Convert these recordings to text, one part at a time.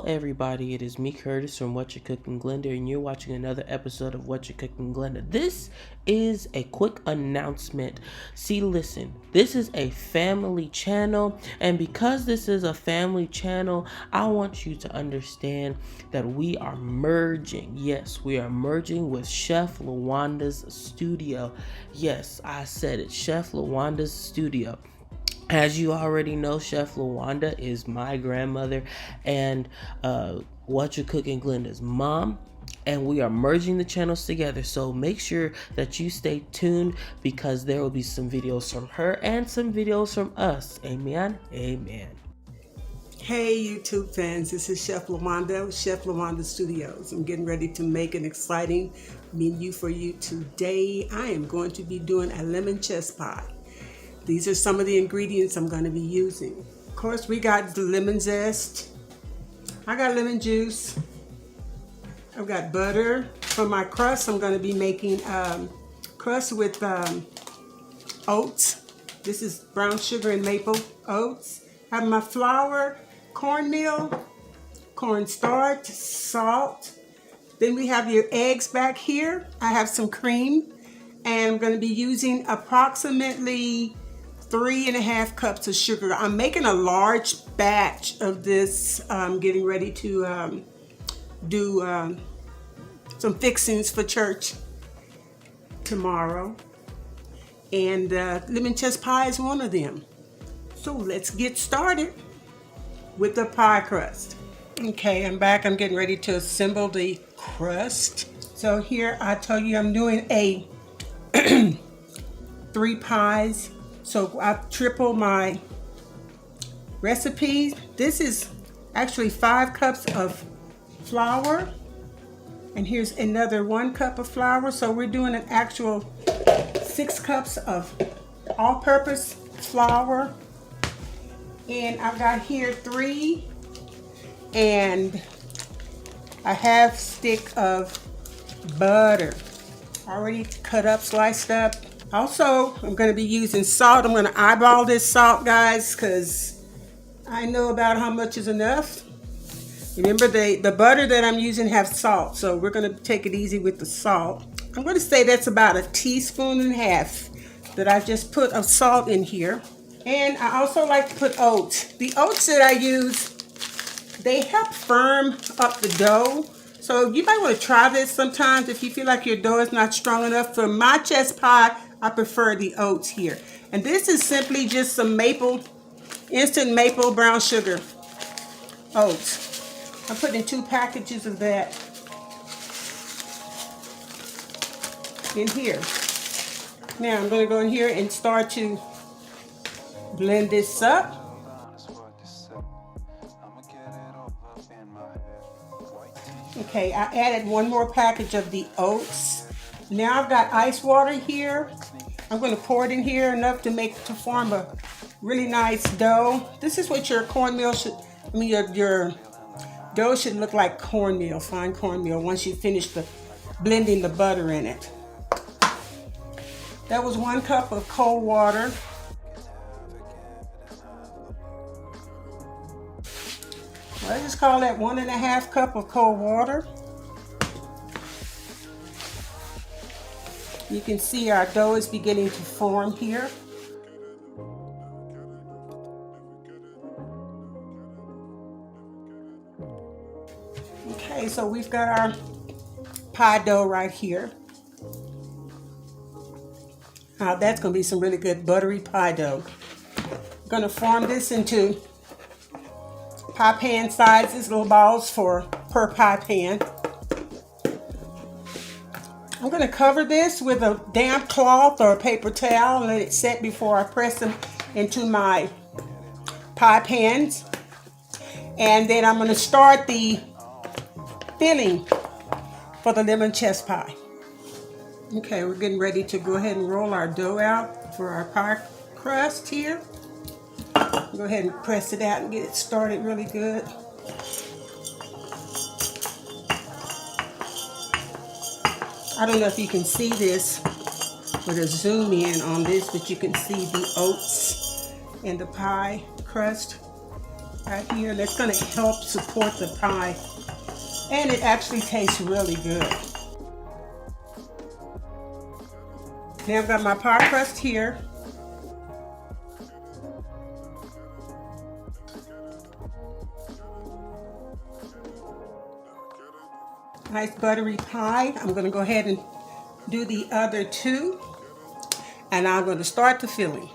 everybody, it is me, Curtis, from Whatcha Cookin Glenda, and you're watching another episode of Whatcha Cookin Glenda. This is a quick announcement. See, listen, this is a family channel, and because this is a family channel, I want you to understand that we are merging. Yes, we are merging with Chef Lawanda's studio. Yes, I said it, Chef Lawanda's studio. As you already know, Chef Lawanda is my grandmother and Whatcha Cookin Glenda's mom. And we are merging the channels together. So make sure that you stay tuned because there will be some videos from her and some videos from us. Amen. Amen. Hey YouTube fans, this is Chef Lawanda with Chef Lawanda Studios. I'm getting ready to make an exciting menu for you today. I am going to be doing a lemon chess pie. These are some of the ingredients I'm going to be using. Of course, we got the lemon zest. I got lemon juice. I've got butter. For my crust, I'm going to be making crust with oats. This is brown sugar and maple oats. I have my flour, cornmeal, cornstarch, salt. Then we have your eggs back here. I have some cream. And I'm going to be using approximately 3.5 cups of sugar. I'm making a large batch of this. I'm getting ready to do some fixings for church tomorrow. And lemon chess pie is one of them. So let's get started with the pie crust. Okay, I'm back. I'm getting ready to assemble the crust. So here I tell you I'm doing a 3 pies. So I've tripled my recipe. This is actually 5 cups of flour. And here's another 1 cup of flour. So we're doing an actual 6 cups of all-purpose flour. And I've got here 3 and a half stick of butter. Already cut up, sliced up. Also, I'm going to be using salt. I'm going to eyeball this salt, guys, because I know about how much is enough. Remember, the butter that I'm using has salt, so we're going to take it easy with the salt. I'm going to say that's about 1.5 teaspoons that I just put of salt in here. And I also like to put oats. The oats that I use, they help firm up the dough. So you might want to try this sometimes if you feel like your dough is not strong enough. For my chess pie, I prefer the oats here. And this is simply just some instant maple brown sugar oats. I'm putting 2 packages of that in here. Now I'm going to go in here and start to blend this up. Okay, I added 1 more package of the oats. Now I've got ice water here. I'm going to pour it in here enough to form a really nice dough. This is what your cornmeal your dough should look like cornmeal, fine cornmeal, once you finish blending the butter in it. That was 1 cup of cold water. Let's just call that 1.5 cup of cold water. You can see our dough is beginning to form here. Okay, so we've got our pie dough right here. Now that's going to be some really good buttery pie dough. I'm going to form this into pie pan sizes, little balls per pie pan. I'm going to cover this with a damp cloth or a paper towel and let it set before I press them into my pie pans. And then I'm going to start the filling for the lemon chess pie. Okay, we're getting ready to go ahead and roll our dough out for our pie crust here. Go ahead and press it out and get it started really good. I don't know if you can see this with a zoom in on this, but you can see the oats and the pie crust. I right here. That's going to help support the pie. And it actually tastes really good. Now I've got my pie crust here. Nice buttery pie. I'm going to go ahead and do the other two. And I'm going to start the filling.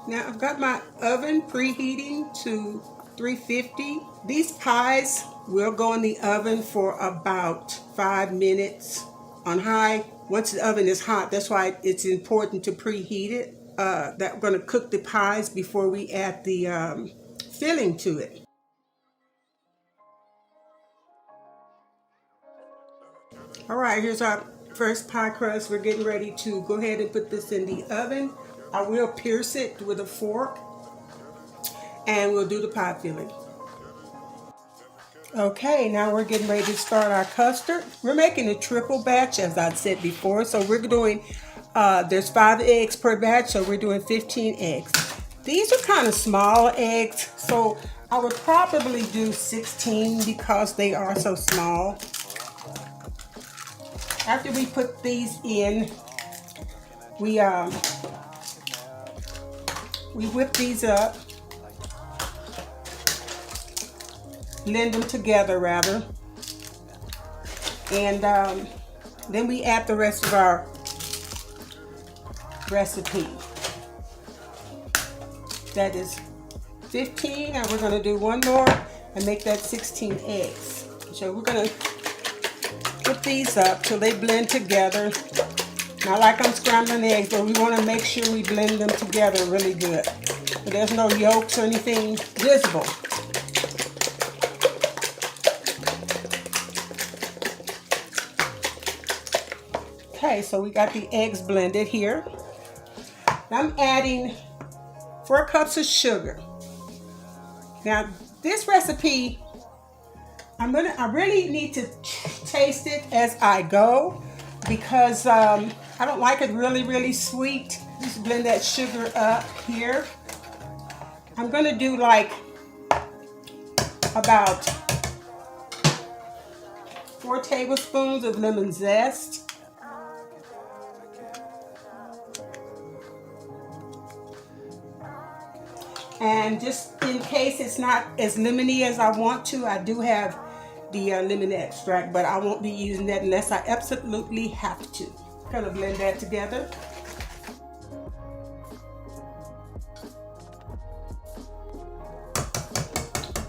Now I've got my oven preheating to 350. These pies will go in the oven for about 5 minutes on high. Once the oven is hot, that's why it's important to preheat it. That we're going to cook the pies before we add the filling to it. All right, here's our first pie crust. We're getting ready to go ahead and put this in the oven. I will pierce it with a fork and we'll do the pie filling. Okay, now we're getting ready to start our custard. We're making a triple batch, as I said before. So we're doing, there's 5 eggs per batch, so we're doing 15 eggs. These are kind of small eggs, so I would probably do 16 because they are so small. After we put these in, we whip these up, blend them together rather, and then we add the rest of our recipe. That is 15, and we're going to do one more and make that 16 eggs. So we're going to put these up till they blend together. Not like I'm scrambling eggs, but we want to make sure we blend them together really good. So there's no yolks or anything visible. Okay, so we got the eggs blended here. Now I'm adding 4 cups of sugar. Now this recipe, I really need to taste it as I go because I don't like it really sweet. Just blend that sugar up here. I'm gonna do like about 4 tablespoons of lemon zest. And just in case it's not as lemony as I want to, I do have the lemon extract, but I won't be using that unless I absolutely have to. Kind of blend that together.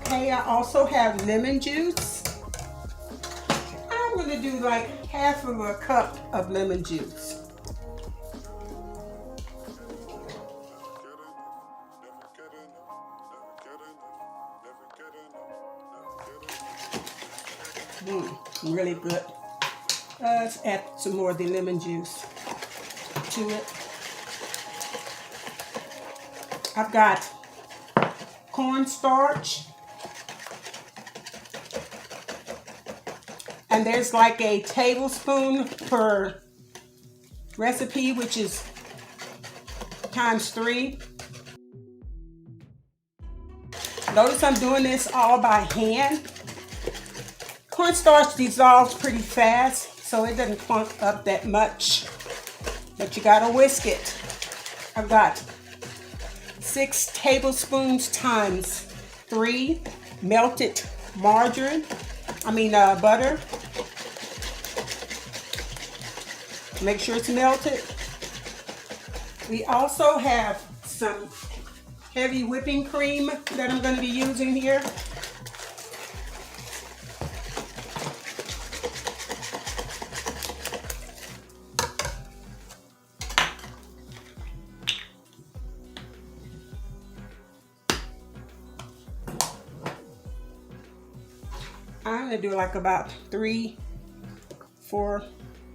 Okay, I also have lemon juice. I'm going to do like half of a cup of lemon juice. Really good. Let's add some more of the lemon juice to it. I've got cornstarch. And there's like a tablespoon per recipe, which is times 3. Notice I'm doing this all by hand. Cornstarch dissolves pretty fast, so it doesn't clump up that much, but you gotta whisk it. I've got 6 tablespoons times 3 melted butter. Make sure it's melted. We also have some heavy whipping cream that I'm going to be using here. I'm going to do like about 3-4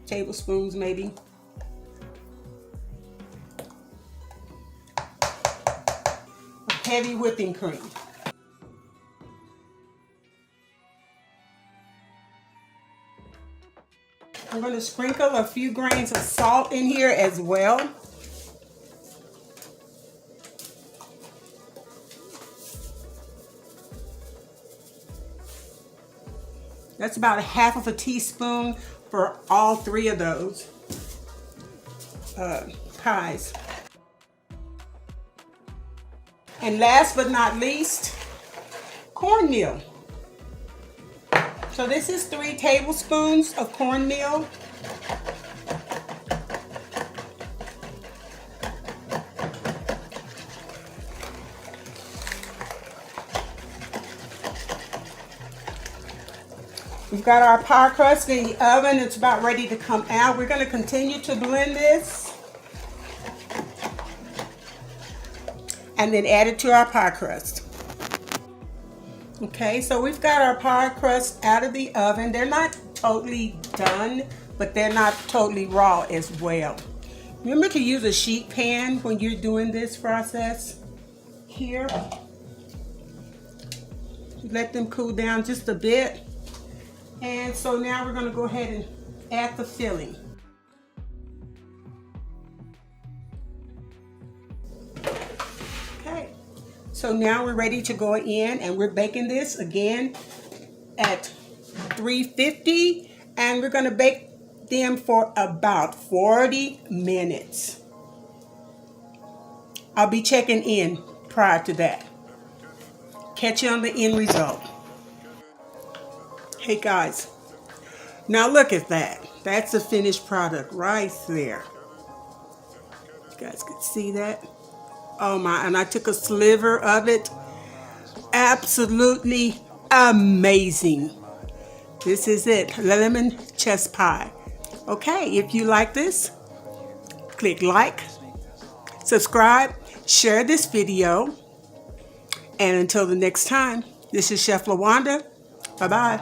tablespoons maybe. Of heavy whipping cream. I'm going to sprinkle a few grains of salt in here as well. That's about a half of a teaspoon for all 3 of those pies. And last but not least, cornmeal. So this is 3 tablespoons of cornmeal. We've got our pie crust in the oven. It's about ready to come out. We're going to continue to blend this and then add it to our pie crust. Okay, so we've got our pie crust out of the oven. They're not totally done, but they're not totally raw as well. Remember to use a sheet pan when you're doing this process here. Let them cool down just a bit. And so now we're going to go ahead and add the filling. Okay, so now we're ready to go in, and we're baking this again at 350, and we're going to bake them for about 40 minutes. I'll be checking in prior to that. Catch you on the end result. Hey guys, now look at that. That's the finished product right there. You guys can see that. Oh my, and I took a sliver of it. Absolutely amazing. This is it, lemon chess pie. Okay, if you like this, click like, subscribe, share this video, and until the next time, this is Chef LaWanda. Bye-bye.